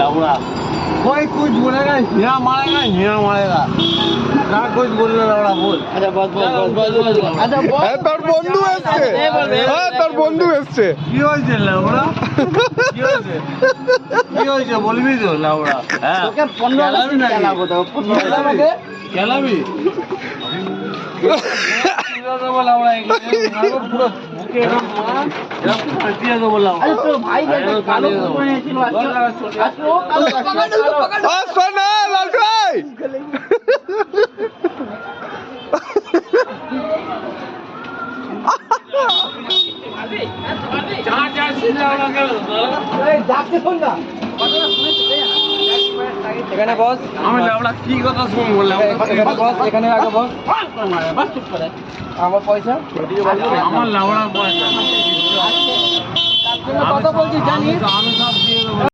लाउड़ा कोई कुछ बोलेगा यहाँ मारेगा ना कुछ बोलने लाउड़ा बोल। अच्छा बस अच्छा তোর বন্ধু এসছে, তোর বন্ধু এসছে। কি হয়েছে লাউড়া? কি হয়েছে বলবি তো লাউড়া? হ্যাঁ তোকে 15 দিন খেলাবো তো 15 আমাকে খেলাবি লাউড়া পুরো বুকে এরকম ফাটিয়ে দেবো লাউড়া। আরে তোর ভাই কালো করে ছিল আজকে ও কালো শোন না লালটু ভাই, এখানে বস। আমি লাউড়া কি কথা শুনবো লাউড়া? এখানে বস, এখানে আগে বস। আমার পয়সা আমার লাউড়া পয়সা কথা বলছি জানিস। আমি সব দিয়ে দেবো।